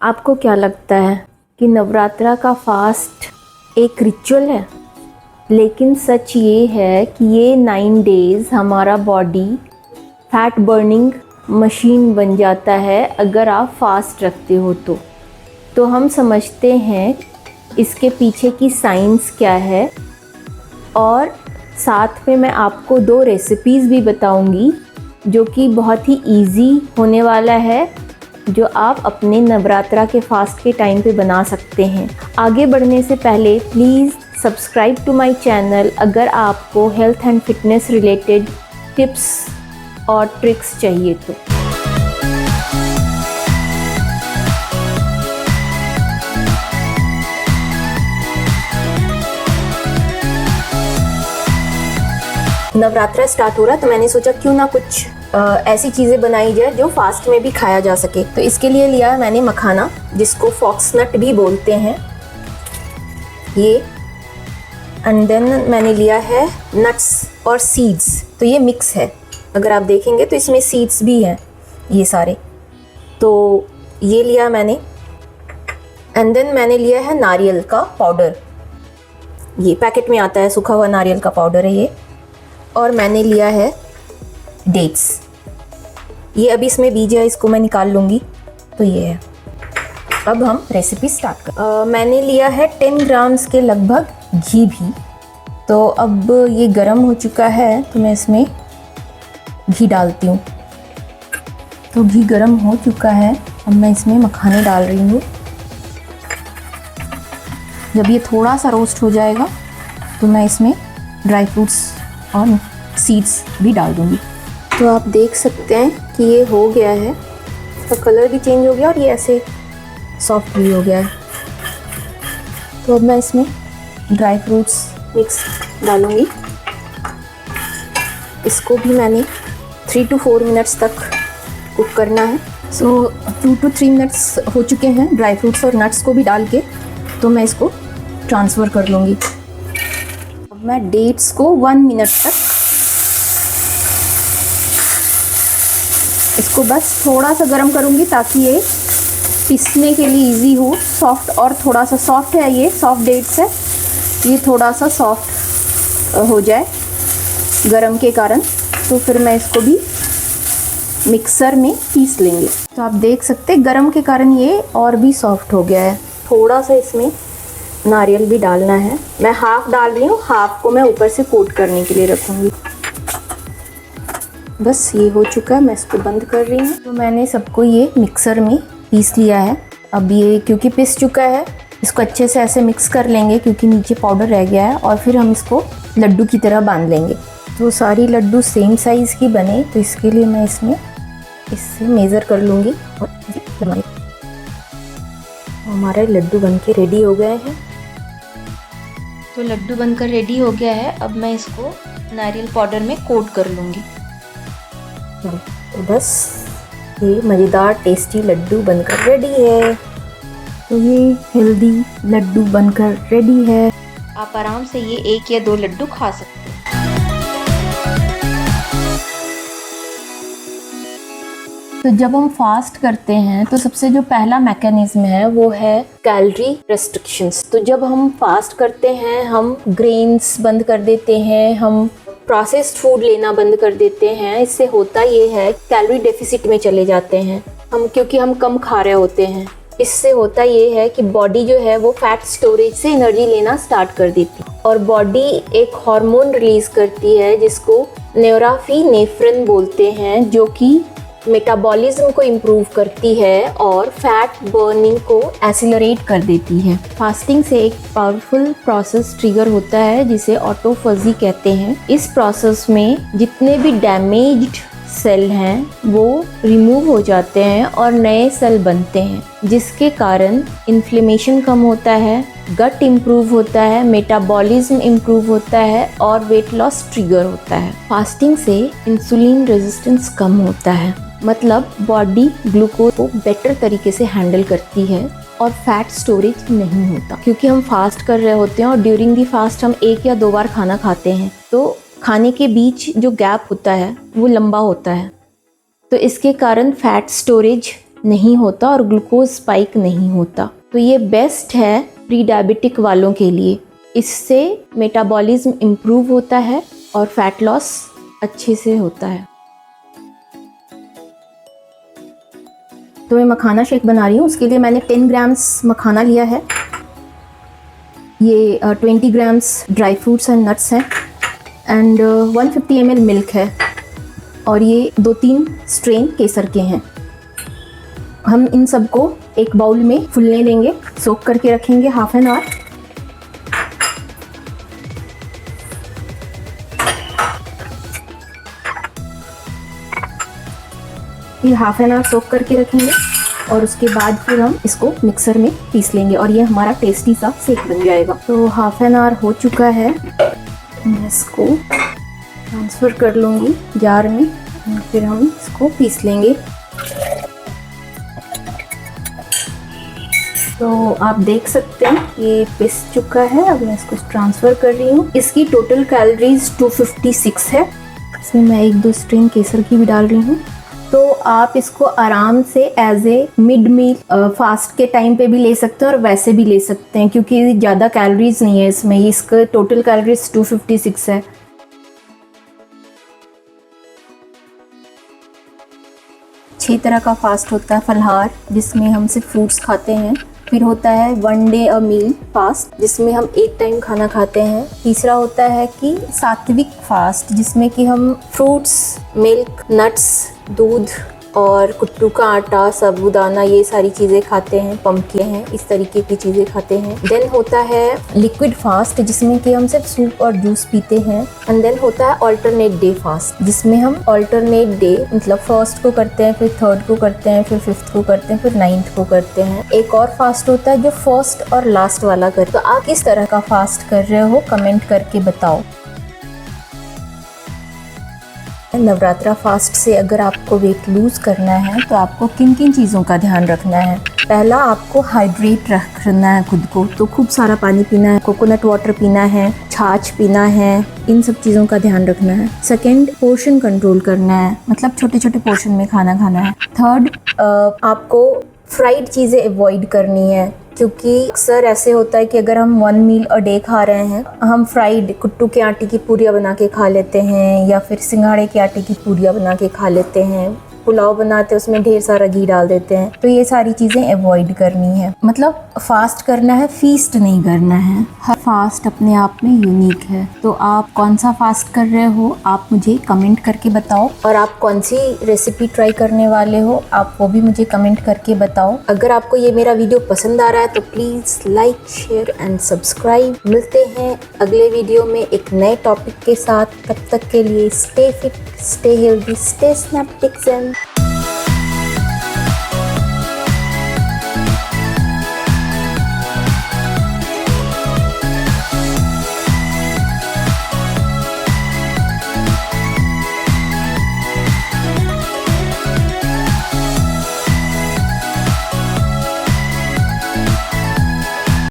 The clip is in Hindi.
आपको क्या लगता है कि नवरात्रा का फास्ट एक रिचुअल है? लेकिन सच ये है कि ये 9 डेज़ हमारा बॉडी फैट बर्निंग मशीन बन जाता है अगर आप फास्ट रखते हो तो हम समझते हैं इसके पीछे की साइंस क्या है, और साथ में मैं आपको 2 रेसिपीज़ भी बताऊंगी जो कि बहुत ही इजी होने वाला है, जो आप अपने नवरात्रा के फास्ट के टाइम पे बना सकते हैं। आगे बढ़ने से पहले please subscribe to my channel अगर आपको health and fitness related tips और ट्रिक्स चाहिए तो। नवरात्रा स्टार्ट हो रहा है तो मैंने सोचा क्यों ना कुछ ऐसी चीज़ें बनाई जाए जो फास्ट में भी खाया जा सके। तो इसके लिए लिया है मैंने मखाना, जिसको फॉक्सनट भी बोलते हैं ये, एंड देन मैंने लिया है नट्स और सीड्स। तो ये मिक्स है, अगर आप देखेंगे तो इसमें सीड्स भी हैं ये सारे। तो ये लिया मैंने, एंड देन मैंने लिया है नारियल का पाउडर, ये पैकेट में आता है, सूखा हुआ नारियल का पाउडर है ये। और मैंने लिया है डेट्स, ये अभी इसमें बीज है, इसको मैं निकाल लूँगी। तो ये है। अब हम रेसिपी स्टार्ट कर। मैंने लिया है 10 ग्राम्स के लगभग घी भी। तो अब ये गरम हो चुका है तो मैं इसमें घी डालती हूँ। तो घी गरम हो चुका है, अब मैं इसमें मखाने डाल रही हूँ। जब ये थोड़ा सा रोस्ट हो जाएगा तो मैं इसमें ड्राई फ्रूट्स और सीड्स भी डाल दूँगी। तो आप देख सकते हैं कि ये हो गया है, इसका कलर भी चेंज हो गया और ये ऐसे सॉफ्ट भी हो गया है। तो अब मैं इसमें ड्राई फ्रूट्स मिक्स डालूँगी। इसको भी मैंने 3 to 4 मिनट्स तक कुक करना है। सो 2 to 3 मिनट्स हो चुके हैं ड्राई फ्रूट्स और नट्स को भी डाल के, तो मैं इसको ट्रांसफ़र कर लूँगी। अब मैं डेट्स को 1 मिनट तक इसको बस थोड़ा सा गर्म करूँगी ताकि ये पीसने के लिए इजी हो, सॉफ्ट, और थोड़ा सा सॉफ्ट है, ये सॉफ्ट डेट्स है, ये थोड़ा सा सॉफ्ट हो जाए गरम के कारण। तो फिर मैं इसको भी मिक्सर में पीस लेंगे। तो आप देख सकते हैं गरम के कारण ये और भी सॉफ्ट हो गया है। थोड़ा सा इसमें नारियल भी डालना है, मैं हाफ़ डाल रही हूँ, हाफ़ को मैं ऊपर से कोट करने के लिए रखूँगी। बस ये हो चुका है, मैं इसको बंद कर रही हूँ। तो मैंने सबको ये मिक्सर में पीस लिया है। अब ये क्योंकि पिस चुका है, इसको अच्छे से ऐसे मिक्स कर लेंगे क्योंकि नीचे पाउडर रह गया है, और फिर हम इसको लड्डू की तरह बांध लेंगे। तो सारी लड्डू सेम साइज़ की बने, तो इसके लिए मैं इसमें इससे मेज़र कर लूँगी। और हमारे लड्डू बनके रेडी हो गए हैं। तो लड्डू बनकर रेडी हो गया है, अब मैं इसको नारियल पाउडर में कोट कर लूँगी। तो बस ये मज़ेदार टेस्टी लड्डू बनकर रेडी है। तो ये हेल्दी लड्डू बनकर रेडी है। आप आराम से ये 1 या 2 लड्डू खा सकते हैं। तो जब हम फास्ट करते हैं तो सबसे जो पहला मैकेनिज्म है वो है कैलोरी रेस्ट्रिक्शंस। तो जब हम फास्ट करते हैं हम ग्रेन्स बंद कर देते हैं, हम प्रोसेस्ड फूड लेना बंद कर देते हैं। इससे होता ये है कैलोरी डेफिसिट में चले जाते हैं हम, क्योंकि हम कम खा रहे होते हैं। इससे होता ये है कि बॉडी जो है वो फैट स्टोरेज से एनर्जी लेना स्टार्ट कर देती है, और बॉडी एक हार्मोन रिलीज करती है जिसको नोराफिनेफ्रिन बोलते हैं, जो कि मेटाबॉलिज्म को इम्प्रूव करती है और फैट बर्निंग को एक्सीलरेट कर देती है। फास्टिंग से एक पावरफुल प्रोसेस ट्रिगर होता है जिसे ऑटोफेजी कहते हैं। इस प्रोसेस में जितने भी डैमेज्ड सेल हैं वो रिमूव हो जाते हैं और नए सेल बनते हैं, जिसके कारण इन्फ्लेमेशन कम होता है, गट इम्प्रूव होता है, मेटाबॉलिज्म इम्प्रूव होता है और वेट लॉस ट्रिगर होता है। फास्टिंग से इंसुलिन रेजिस्टेंस कम होता है, मतलब बॉडी ग्लूकोज को बेटर तरीके से हैंडल करती है और फैट स्टोरेज नहीं होता, क्योंकि हम फास्ट कर रहे होते हैं और ड्यूरिंग दी फास्ट हम 1 या 2 बार खाना खाते हैं। तो खाने के बीच जो गैप होता है वो लंबा होता है, तो इसके कारण फैट स्टोरेज नहीं होता और ग्लूकोज स्पाइक नहीं होता। तो ये बेस्ट है प्री डायबिटिक वालों के लिए। इससे मेटाबॉलिज्म इम्प्रूव होता है और फैट लॉस अच्छे से होता है। तो मैं मखाना शेक बना रही हूँ। उसके लिए मैंने 10 ग्राम्स मखाना लिया है, ये 20 grams dry fruits and nuts हैं एंड 150 ml मिल्क है और ये 2-3 स्ट्रेन केसर के हैं। हम इन सबको एक बाउल में फुलने देंगे, सोक करके रखेंगे हाफ एन आवर। ये हाफ एन आवर सोक करके रखेंगे और उसके बाद फिर हम इसको मिक्सर में पीस लेंगे और ये हमारा टेस्टी सा शेक बन जाएगा। तो हाफ एन आवर हो चुका है, मैं इसको ट्रांसफ़र कर लूँगी जार में, फिर हम इसको पीस लेंगे। तो आप देख सकते हैं ये पिस चुका है। अब मैं इसको ट्रांसफ़र कर रही हूँ। इसकी टोटल कैलोरीज 256 है। इसमें मैं 1-2 स्ट्रेन केसर की भी डाल रही हूँ। तो आप इसको आराम से as a mid meal fast के टाइम पे भी ले सकते हैं और वैसे भी ले सकते हैं, क्योंकि ज़्यादा कैलोरीज नहीं है इसमें। इसका टोटल कैलोरीज 256 है। छह तरह का फास्ट होता है फलाहार, जिसमें हम सिर्फ फ्रूट्स खाते हैं। फिर होता है 1 डे अ मील फास्ट, जिसमें हम एक टाइम खाना खाते हैं। तीसरा होता है कि सात्विक फास्ट, जिसमें कि हम फ्रूट्स, मिल्क, नट्स, दूध और कुट्टू का आटा, साबूदाना, ये सारी चीज़ें खाते हैं, पम्पकिन हैं, इस तरीके की चीज़ें खाते हैं। देन होता है लिक्विड फास्ट, जिसमें कि हम सिर्फ सूप और जूस पीते हैं। एंड देन होता है अल्टरनेट डे फास्ट, जिसमें हम अल्टरनेट डे मतलब फर्स्ट को करते हैं, फिर थर्ड को करते हैं, फिर फिफ्थ को करते हैं, फिर 9th को करते हैं। एक और फास्ट होता है जो फर्स्ट और लास्ट वाला करते हैं। तो आप किस तरह का फास्ट कर रहे हो कमेंट करके बताओ। नवरात्रा फास्ट से अगर आपको वेट लूज़ करना है तो आपको किन किन चीज़ों का ध्यान रखना है। पहला, आपको हाइड्रेट रखना है खुद को, तो खूब सारा पानी पीना है, कोकोनट वाटर पीना है, छाछ पीना है, इन सब चीज़ों का ध्यान रखना है। सेकंड, पोर्शन कंट्रोल करना है, मतलब छोटे छोटे पोर्शन में खाना खाना है। थर्ड, आपको फ्राइड चीज़ें अवॉइड करनी है, क्योंकि अक्सर ऐसे होता है कि अगर हम 1 मील अ डे खा रहे हैं, हम फ्राइड कुट्टू के आटे की पूरियाँ बना के खा लेते हैं या फिर सिंघाड़े के आटे की पूरियाँ बना के खा लेते हैं। पुलाव बनाते हैं उसमें ढेर सारा घी डाल देते हैं। तो ये सारी चीज़ें अवॉइड करनी है। मतलब फास्ट करना है, फीस्ट नहीं करना है। हर फास्ट अपने आप में यूनिक है। तो आप कौन सा फास्ट कर रहे हो आप मुझे कमेंट करके बताओ, और आप कौन सी रेसिपी ट्राई करने वाले हो आप वो भी मुझे कमेंट करके बताओ। अगर आपको ये मेरा वीडियो पसंद आ रहा है तो please like, share and subscribe. मिलते हैं अगले वीडियो में एक नए टॉपिक के साथ। तब तक के लिए stay fit, stay healthy, stay snap ticks and